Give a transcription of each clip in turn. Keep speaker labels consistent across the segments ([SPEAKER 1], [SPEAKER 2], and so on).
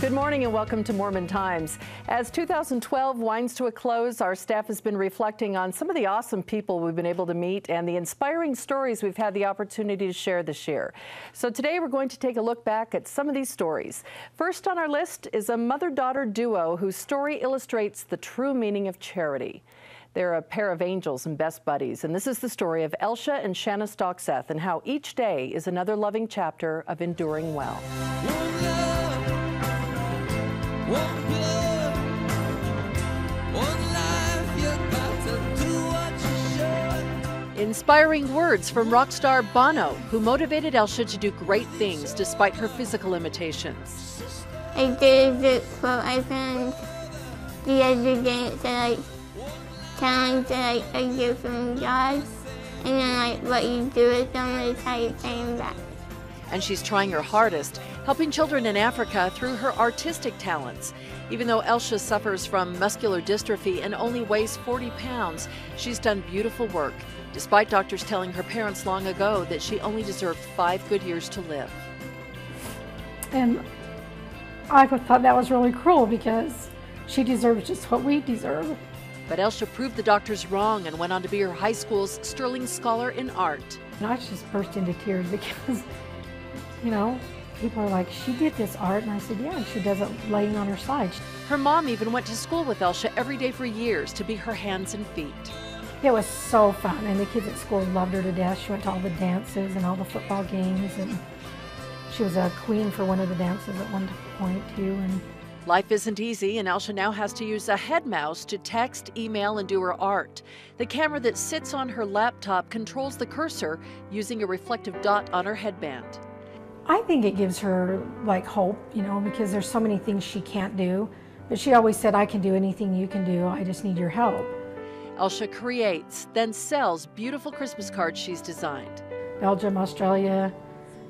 [SPEAKER 1] Good morning and welcome to Mormon Times. As 2012 winds to a close, our staff has been reflecting on some of the awesome people we've been able to meet and the inspiring stories we've had the opportunity to share this year. So today we're going to take a look back at some of these stories. First on our list is a mother-daughter duo whose story illustrates the true meaning of charity. They're a pair of angels and best buddies, and this is the story of Elsha and Shanna Stockseth and how each day is another loving chapter of enduring well. Inspiring words from rock star Bono, who motivated Elsha to do great things despite her physical limitations.
[SPEAKER 2] I did it for my friends the other day. It's like talents that I get from God, and then like what you do with them is how you pay them back.
[SPEAKER 1] And she's trying her hardest, helping children in Africa through her artistic talents. Even though Elsha suffers from muscular dystrophy and only weighs 40 pounds, she's done beautiful work, despite doctors telling her parents long ago that she only deserved 5 good years to live.
[SPEAKER 3] And I thought that was really cruel because she deserves just what we deserve.
[SPEAKER 1] But Elsha proved the doctors wrong and went on to be her high school's Sterling Scholar in Art.
[SPEAKER 3] And I just burst into tears because, you know, people are like, she did this art, and I said, yeah, she does it laying on her side.
[SPEAKER 1] Her mom even went to school with Elsha every day for years to be her hands and feet.
[SPEAKER 3] It was so fun, and the kids at school loved her to death. She went to all the dances and all the football games, and she was a queen for one of the dances at one point too. And
[SPEAKER 1] life isn't easy, and Elsha now has to use a head mouse to text, email, and do her art. The camera that sits on her laptop controls the cursor using a reflective dot on her headband.
[SPEAKER 3] I think it gives her like hope, you know, because there's so many things she can't do. But she always said, I can do anything you can do, I just need your help.
[SPEAKER 1] Elsha creates, then sells beautiful Christmas cards she's designed.
[SPEAKER 3] Belgium, Australia,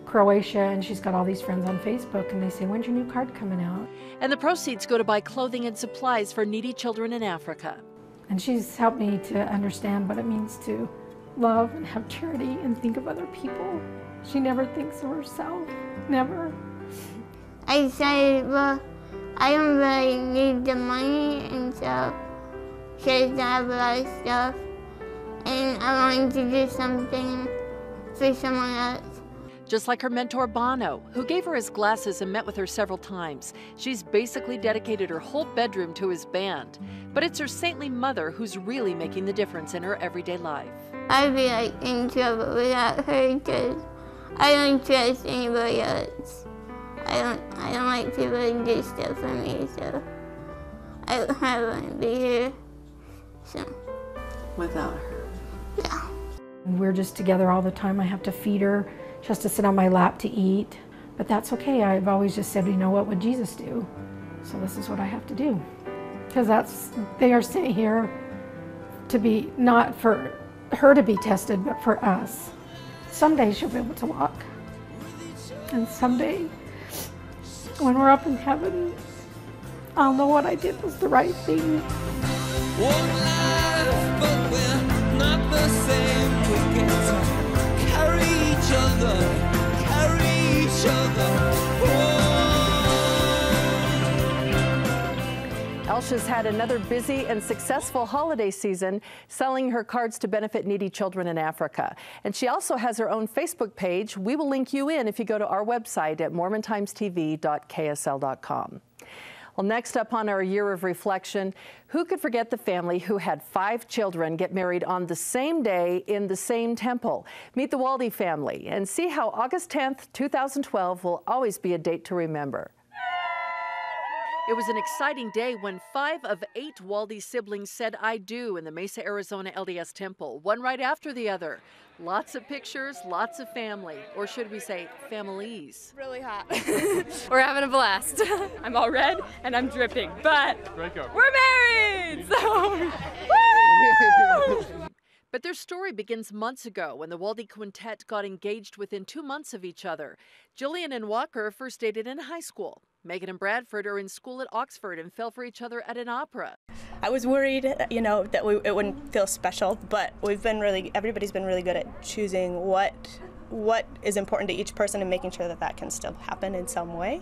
[SPEAKER 3] Croatia, and she's got all these friends on Facebook, and they say, when's your new card coming out?
[SPEAKER 1] And the proceeds go to buy clothing and supplies for needy children in Africa.
[SPEAKER 3] And she's helped me to understand what it means to love and have charity and think of other people. She never thinks of herself, never.
[SPEAKER 2] I said, well, I don't really need the money, and so she doesn't have a lot of stuff, and I wanted to do something for someone else.
[SPEAKER 1] Just like her mentor Bono, who gave her his glasses and met with her several times. She's basically dedicated her whole bedroom to his band. But it's her saintly mother who's really making the difference in her everyday life.
[SPEAKER 2] I'd be like in trouble without her because I don't trust anybody else. I don't like people to do stuff for me, so I wouldn't be here. So
[SPEAKER 1] without her.
[SPEAKER 2] Yeah.
[SPEAKER 3] We're just together all the time. I have to feed her. She has to sit on my lap to eat. But that's okay. I've always just said, you know, what would Jesus do? So this is what I have to do. Because they are sent here to be, not for her to be tested, but for us. Someday she'll be able to walk. And someday, when we're up in heaven, I'll know what I did was the right thing.
[SPEAKER 4] One life, but we're not the same. We get to carry each other, carry each other.
[SPEAKER 1] Elsha's had another busy and successful holiday season selling her cards to benefit needy children in Africa. And she also has her own Facebook page. We will link you in if you go to our website at mormontimestv.ksl.com. Well, next up on our year of reflection, who could forget the family who had 5 children get married on the same day in the same temple? Meet the Waldy family and see how August 10th, 2012 will always be a date to remember. It was an exciting day when 5 of 8 Waldy siblings said I do in the Mesa, Arizona LDS temple, one right after the other. Lots of pictures, lots of family, or should we say families.
[SPEAKER 5] Really hot. We're having a blast. I'm all red and I'm dripping, but we're married, so woo!
[SPEAKER 1] But their story begins months ago when the Waldy Quintet got engaged within 2 months of each other. Jillian and Walker first dated in high school. Megan and Bradford are in school at Oxford and fell for each other at an opera.
[SPEAKER 6] I was worried, that it wouldn't feel special, but everybody's been really good at choosing what is important to each person and making sure that can still happen in some way.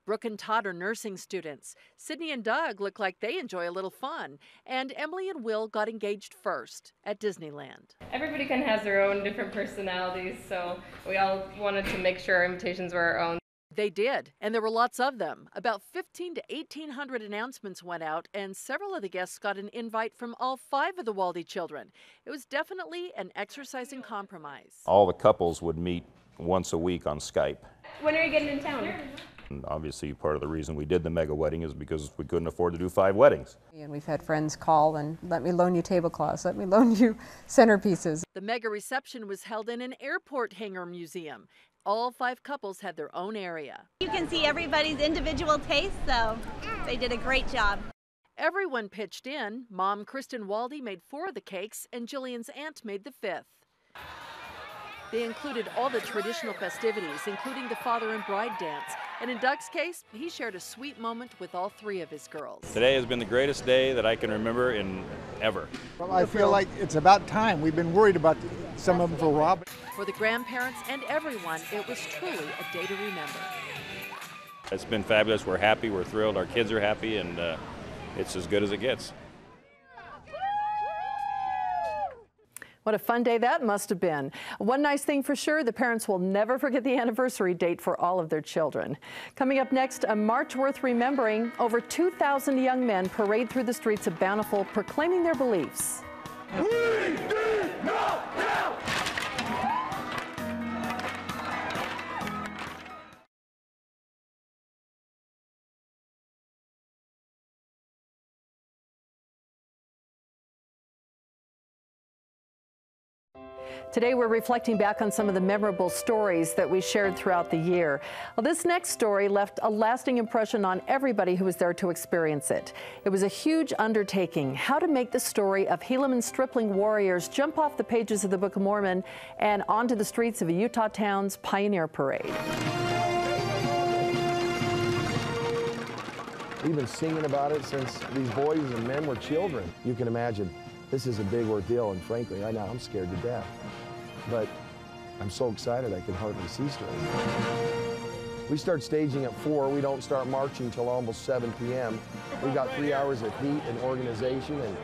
[SPEAKER 1] Brooke and Todd are nursing students. Sydney and Doug look like they enjoy a little fun. And Emily and Will got engaged first at Disneyland.
[SPEAKER 5] Everybody kind of has their own different personalities, so we all wanted to make sure our invitations were our own.
[SPEAKER 1] They did, and there were lots of them. About 1,500 to 1,800 announcements went out, and several of the guests got an invite from all 5 of the Waldy children. It was definitely an exercise in compromise.
[SPEAKER 7] All the couples would meet once a week on Skype.
[SPEAKER 5] When are you getting in town?
[SPEAKER 7] And obviously, part of the reason we did the mega wedding is because we couldn't afford to do 5 weddings.
[SPEAKER 8] And we've had friends call and let me loan you tablecloths, let me loan you centerpieces.
[SPEAKER 1] The mega reception was held in an airport hangar museum. All 5 couples had their own area.
[SPEAKER 9] You can see everybody's individual tastes, so they did a great job.
[SPEAKER 1] Everyone pitched in. Mom Kristen Waldy made 4 of the cakes, and Jillian's aunt made the 5th. They included all the traditional festivities, including the father and bride dance. And in Doug's case, he shared a sweet moment with all 3 of his girls.
[SPEAKER 7] Today has been the greatest day that I can remember in ever.
[SPEAKER 10] Well, I feel like it's about time. We've been worried about some of them for a while.
[SPEAKER 1] For the grandparents and everyone, it was truly a day to remember.
[SPEAKER 7] It's been fabulous. We're happy, we're thrilled, our kids are happy, and it's as good as it gets.
[SPEAKER 1] What a fun day that must have been. One nice thing for sure, the parents will never forget the anniversary date for all of their children. Coming up next, a march worth remembering. Over 2,000 young men parade through the streets of Bountiful proclaiming their beliefs.
[SPEAKER 4] We did not doubt.
[SPEAKER 1] Today we're reflecting back on some of the memorable stories that we shared throughout the year. Well, this next story left a lasting impression on everybody who was there to experience it. It was a huge undertaking, how to make the story of Helaman stripling warriors jump off the pages of the Book of Mormon and onto the streets of a Utah town's Pioneer Parade.
[SPEAKER 11] We've been singing about it since these boys and men were children. You can imagine this is a big ordeal, and frankly, right now I'm scared to death. But I'm so excited I can hardly see straight. We start staging at 4. We don't start marching till almost 7 p.m. We got 3 hours of heat and organization and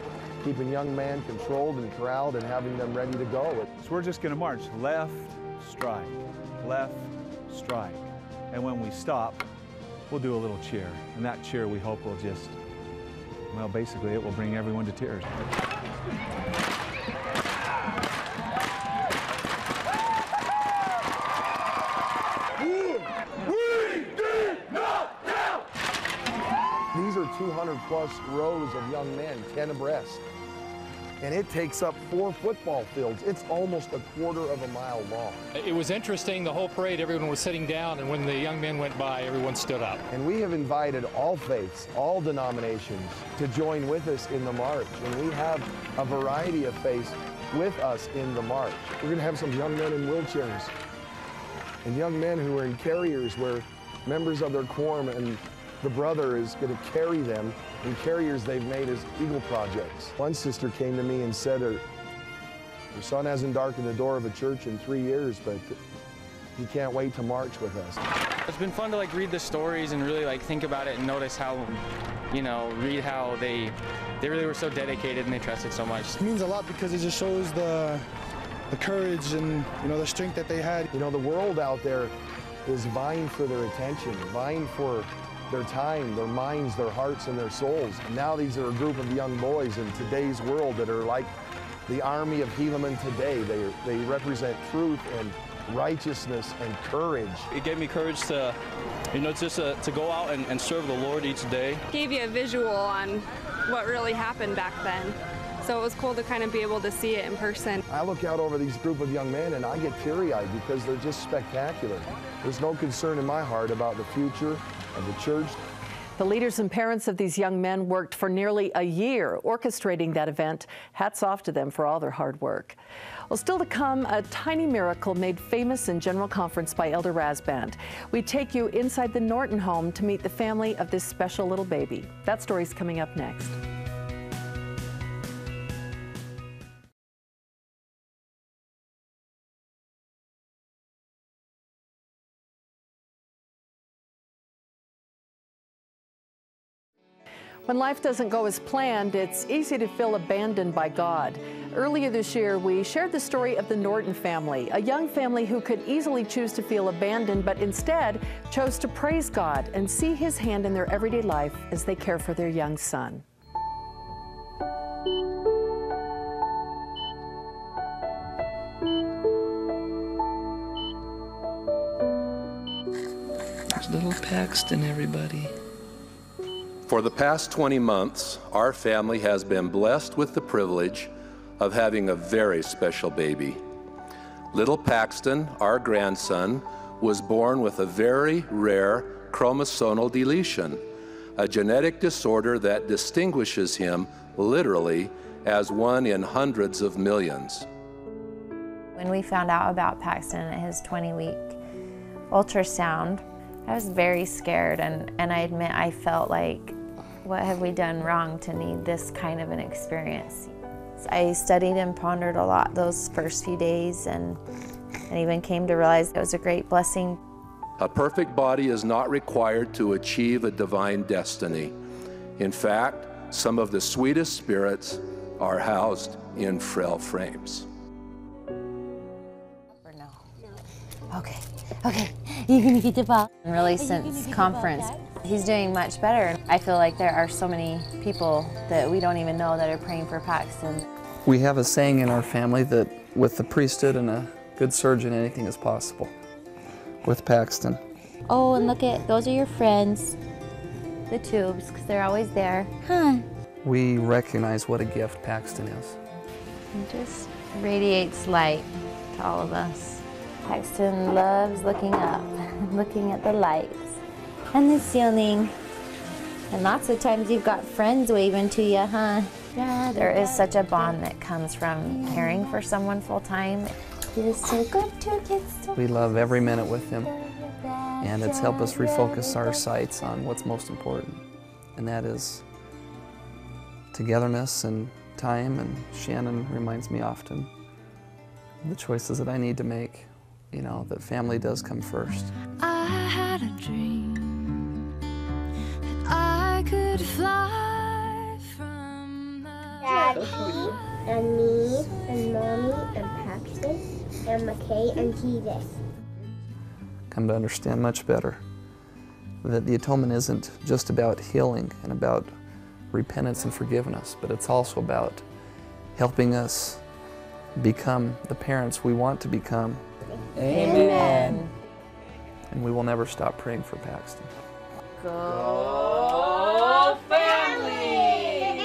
[SPEAKER 11] keeping young men controlled and corralled and having them ready to go.
[SPEAKER 10] So we're just going to march left, strike, left, strike. And when we stop, we'll do a little cheer. And that cheer we hope will just, well, basically it will bring everyone to tears.
[SPEAKER 11] These are 200 plus rows of young men, 10 abreast. And it takes up 4 football fields. It's almost a quarter of a mile long.
[SPEAKER 12] It was interesting, the whole parade, everyone was sitting down, and when the young men went by, everyone stood up.
[SPEAKER 11] And we have invited all faiths, all denominations to join with us in the march. And we have a variety of faiths with us in the march. We're going to have some young men in wheelchairs and young men who are in carriers where members of their quorum and the brother is going to carry them in carriers they've made as Eagle projects. One sister came to me and said her son hasn't darkened the door of a church in 3 years, but he can't wait to march with us.
[SPEAKER 13] It's been fun to read the stories and really think about it and notice how, read how they really were so dedicated and they trusted so much.
[SPEAKER 14] It means a lot because it just shows the courage and the strength that they had.
[SPEAKER 11] The world out there is vying for their attention, vying for their time, their minds, their hearts, and their souls. And now these are a group of young boys in today's world that are like the army of Helaman today. They represent truth and righteousness and courage.
[SPEAKER 15] It gave me courage to, just to go out and serve the Lord each day.
[SPEAKER 5] Gave you a visual on what really happened back then. So it was cool to kind of be able to see it in person.
[SPEAKER 11] I look out over these group of young men and I get teary-eyed because they're just spectacular. There's no concern in my heart about the future of the church.
[SPEAKER 1] The leaders and parents of these young men worked for nearly a year orchestrating that event. Hats off to them for all their hard work. Well, still to come, a tiny miracle made famous in General Conference by Elder Rasband. We take you inside the Norton home to meet the family of this special little baby. That story's coming up next. When life doesn't go as planned, it's easy to feel abandoned by God. Earlier this year, we shared the story of the Norton family, a young family who could easily choose to feel abandoned, but instead chose to praise God and see His hand in their everyday life as they care for their young son.
[SPEAKER 16] There's little Paxton, everybody.
[SPEAKER 17] For the past 20 months, our family has been blessed with the privilege of having a very special baby. Little Paxton, our grandson, was born with a very rare chromosomal deletion, a genetic disorder that distinguishes him literally as one in hundreds of millions.
[SPEAKER 18] When we found out about Paxton at his 20-week ultrasound, I was very scared, and I admit I felt like, what have we done wrong to need this kind of an experience? I studied and pondered a lot those first few days and even came to realize it was a great blessing.
[SPEAKER 17] A perfect body is not required to achieve a divine destiny. In fact, some of the sweetest spirits are housed in frail frames.
[SPEAKER 18] Okay, you're gonna get the ball. Really, since conference, he's doing much better. I feel like there are so many people that we don't even know that are praying for Paxton.
[SPEAKER 16] We have a saying in our family that with the priesthood and a good surgeon, anything is possible. With Paxton.
[SPEAKER 18] Oh, and look at, those are your friends. The tubes, because they're always there. Huh.
[SPEAKER 16] We recognize what a gift Paxton is.
[SPEAKER 18] It just radiates light to all of us. Paxton loves looking up, looking at the lights and the ceiling. And lots of times you've got friends waving to you, huh? Yeah, there is such a bond that comes from caring for someone full time. He was so good to kids.
[SPEAKER 16] We love every minute with him, and it's helped us refocus our sights on what's most important, and that is togetherness and time. And Shannon reminds me often of the choices that I need to make. You know, that family does come first.
[SPEAKER 4] I had a dream that I could fly from the
[SPEAKER 19] Daddy and me and Mommy and Paxton and McKay and Jesus.
[SPEAKER 16] Come to understand much better that the atonement isn't just about healing and about repentance and forgiveness, but it's also about helping us become the parents we want to become.
[SPEAKER 18] Amen.
[SPEAKER 16] And we will never stop praying for Paxton.
[SPEAKER 4] Go family!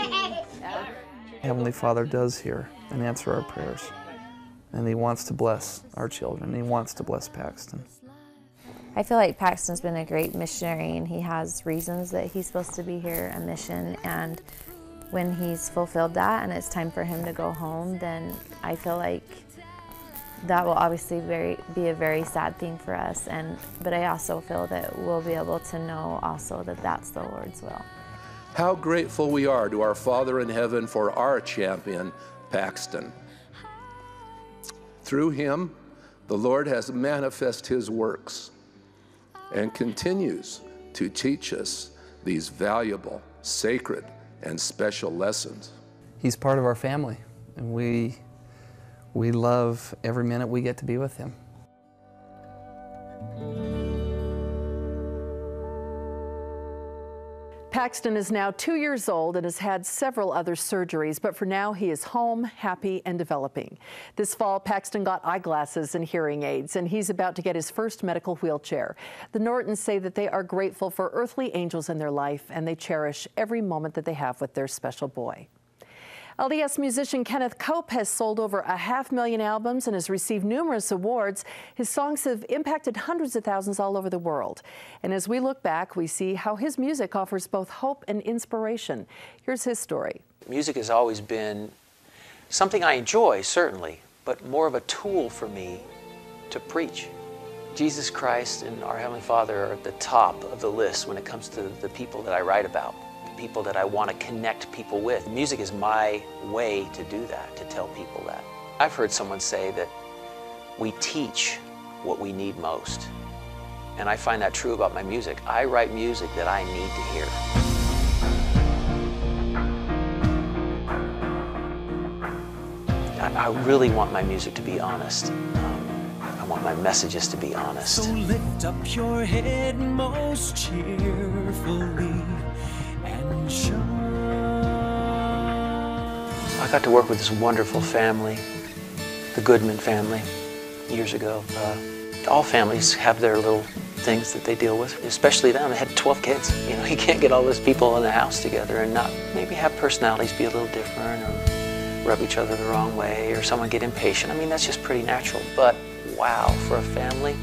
[SPEAKER 16] Heavenly Father does hear and answer our prayers, and He wants to bless our children. He wants to bless Paxton.
[SPEAKER 18] I feel like Paxton's been a great missionary, and he has reasons that he's supposed to be here, a mission, and when he's fulfilled that and it's time for him to go home, then I feel like that will obviously be a very sad thing for us, but I also feel that we'll be able to know also that that's the Lord's will.
[SPEAKER 17] How grateful we are to our Father in heaven for our champion, Paxton. Through him, the Lord has manifested His works and continues to teach us these valuable, sacred, and special lessons.
[SPEAKER 16] He's part of our family, and we love every minute we get to be with him.
[SPEAKER 1] Paxton is now 2 years old and has had several other surgeries, but for now he is home, happy, and developing. This fall, Paxton got eyeglasses and hearing aids, and he's about to get his first medical wheelchair. The Nortons say that they are grateful for earthly angels in their life, and they cherish every moment that they have with their special boy. LDS musician Kenneth Cope has sold over 500,000 albums and has received numerous awards. His songs have impacted hundreds of thousands all over the world. And as we look back, we see how his music offers both hope and inspiration. Here's his story.
[SPEAKER 20] Music has always been something I enjoy, certainly, but more of a tool for me to preach. Jesus Christ and our Heavenly Father are at the top of the list when it comes to the people that I write about. People that I want to connect people with. Music is my way to do that, to tell people that. I've heard someone say that we teach what we need most. And I find that true about my music. I write music that I need to hear. I really want my music to be honest. I want my messages to be honest.
[SPEAKER 4] So lift up your head most cheerfully and shine.
[SPEAKER 20] I got to work with this wonderful family, the Goodman family, years ago. All families have their little things that they deal with, especially them. They had 12 kids. You know, you can't get all those people in the house together and not maybe have personalities be a little different or rub each other the wrong way or someone get impatient. I mean, that's just pretty natural. But wow, for a family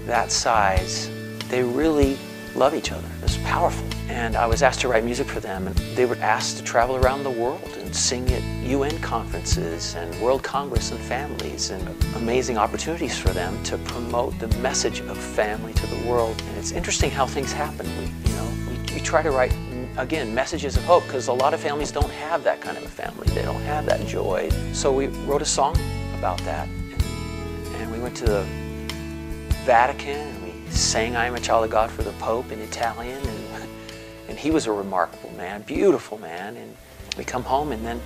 [SPEAKER 20] that size, they really love each other. It's powerful. And I was asked to write music for them, and they were asked to travel around the world and sing at UN conferences and World Congress and families, and amazing opportunities for them to promote the message of family to the world. And it's interesting how things happen. We try to write, again, messages of hope, because a lot of families don't have that kind of a family. They don't have that joy. So we wrote a song about that, and we went to the Vatican, and we sang I Am a Child of God for the Pope in Italian, and he was a remarkable man, beautiful man. And we come home, and then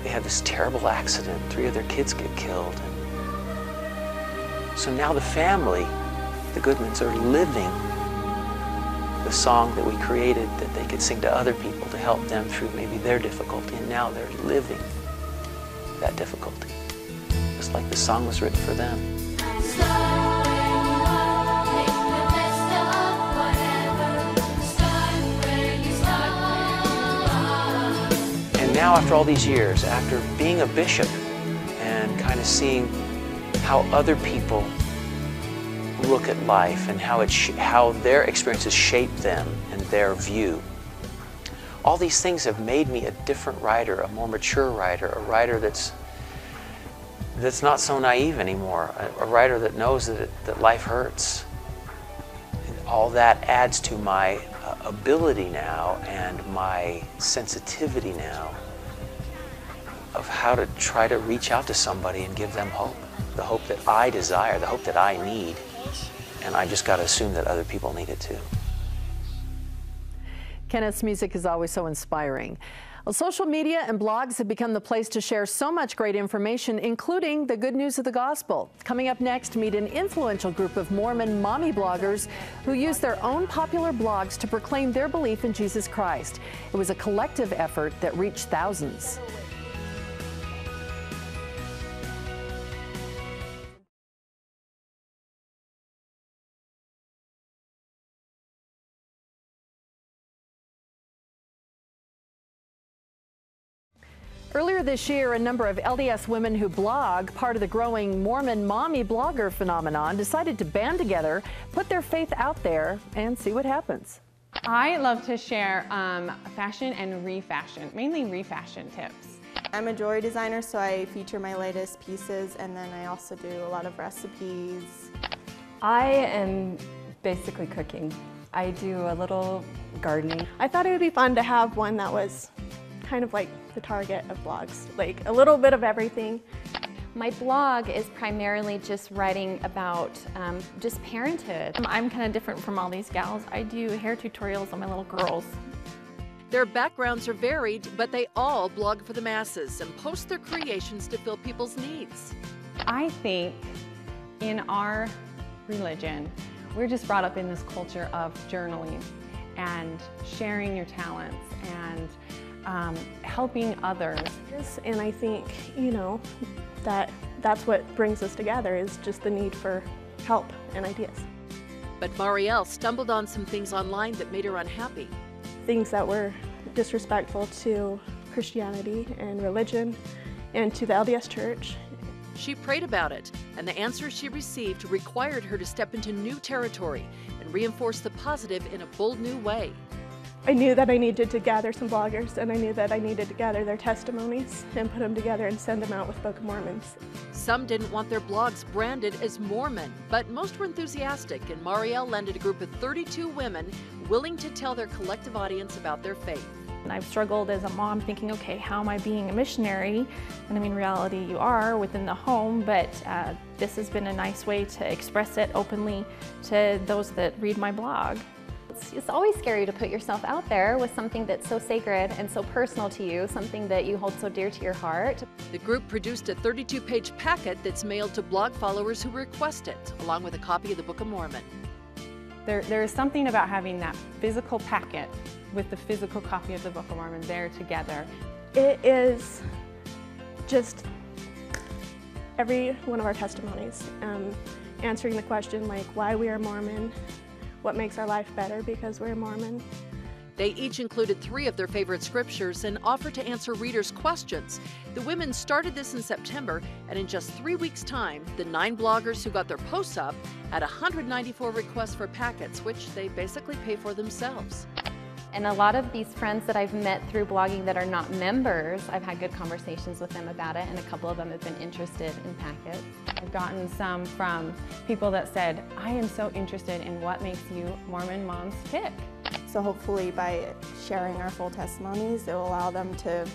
[SPEAKER 20] they had this terrible accident. 3 of their kids get killed. And so now the family, the Goodmans, are living the song that we created that they could sing to other people to help them through maybe their difficulty. And now they're living that difficulty, just like the song was written for them. Now, after all these years, after being a bishop and kind of seeing how other people look at life and how their experiences shape them and their view, all these things have made me a different writer, a more mature writer, a writer that's not so naive anymore, a writer that knows that life hurts. And all that adds to my ability now and my sensitivity now of how to try to reach out to somebody and give them hope, the hope that I desire, the hope that I need, and I just got to assume that other people need it too.
[SPEAKER 1] Kenneth's music is always so inspiring. Well, social media and blogs have become the place to share so much great information, including the good news of the gospel. Coming up next, meet an influential group of Mormon mommy bloggers who use their own popular blogs to proclaim their belief in Jesus Christ. It was a collective effort that reached thousands. Earlier this year, a number of LDS women who blog, part of the growing Mormon mommy blogger phenomenon, decided to band together, put their faith out there, and see what happens.
[SPEAKER 21] I love to share fashion and refashion, mainly refashion tips.
[SPEAKER 22] I'm a jewelry designer, so I feature my latest pieces, and then I also do a lot of recipes.
[SPEAKER 23] I am basically cooking. I do a little gardening.
[SPEAKER 24] I thought it would be fun to have one that was kind of like the target of blogs, like a little bit of everything.
[SPEAKER 25] My blog is primarily just writing about just parenthood.
[SPEAKER 26] I'm kind of different from all these gals. I do hair tutorials on my little girls.
[SPEAKER 1] Their backgrounds are varied, but they all blog for the masses and post their creations to fill people's needs.
[SPEAKER 21] I think in our religion, we're just brought up in this culture of journaling and sharing your talents and helping others.
[SPEAKER 24] And I think, that's what brings us together, is just the need for help and ideas.
[SPEAKER 1] But Marielle stumbled on some things online that made her unhappy.
[SPEAKER 24] Things that were disrespectful to Christianity and religion and to the LDS Church.
[SPEAKER 1] She prayed about it, and the answers she received required her to step into new territory and reinforce the positive in a bold new way.
[SPEAKER 24] I knew that I needed to gather some bloggers, and I knew that I needed to gather their testimonies and put them together and send them out with Book of Mormons.
[SPEAKER 1] Some didn't want their blogs branded as Mormon, but most were enthusiastic, and Marielle landed a group of 32 women willing to tell their collective audience about their faith.
[SPEAKER 26] And I've struggled as a mom thinking, okay, how am I being a missionary? And I mean, in reality, you are within the home, but this has been a nice way to express it openly to those that read my blog.
[SPEAKER 25] It's always scary to put yourself out there with something that's so sacred and so personal to you, something that you hold so dear to your heart.
[SPEAKER 1] The group produced a 32-page packet that's mailed to blog followers who request it, along with a copy of the Book of Mormon.
[SPEAKER 21] There is something about having that physical packet with the physical copy of the Book of Mormon there together.
[SPEAKER 24] It is just every one of our testimonies, answering the question like why we are Mormon, what makes our life better because we're Mormon.
[SPEAKER 1] They each included 3 of their favorite scriptures and offered to answer readers' questions. The women started this in September, and in just 3 weeks' time, the 9 bloggers who got their posts up had 194 requests for packets, which they basically pay for themselves.
[SPEAKER 25] And a lot of these friends that I've met through blogging that are not members, I've had good conversations with them about it, and a couple of them have been interested in packets.
[SPEAKER 21] I've gotten some from people that said, I am so interested in what makes you Mormon moms tick.
[SPEAKER 22] So hopefully by sharing our full testimonies, it will allow them to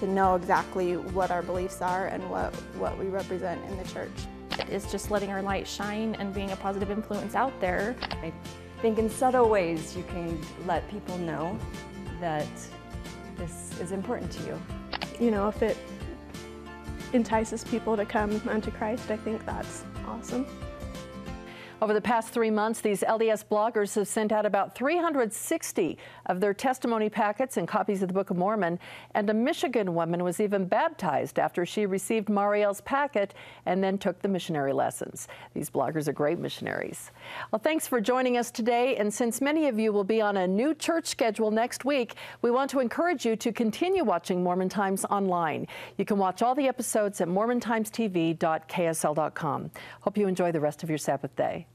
[SPEAKER 22] know exactly what our beliefs are and what we represent in the church.
[SPEAKER 26] It's just letting our light shine and being a positive influence out there.
[SPEAKER 2] I think in subtle ways you can let people know that this is important to you.
[SPEAKER 24] You know, if it entices people to come unto Christ, I think that's awesome.
[SPEAKER 1] Over the past 3 months, these LDS bloggers have sent out about 360 of their testimony packets and copies of the Book of Mormon, and a Michigan woman was even baptized after she received Mariel's packet and then took the missionary lessons. These bloggers are great missionaries. Well, thanks for joining us today, and since many of you will be on a new church schedule next week, we want to encourage you to continue watching Mormon Times online. You can watch all the episodes at mormontimestv.ksl.com. Hope you enjoy the rest of your Sabbath day.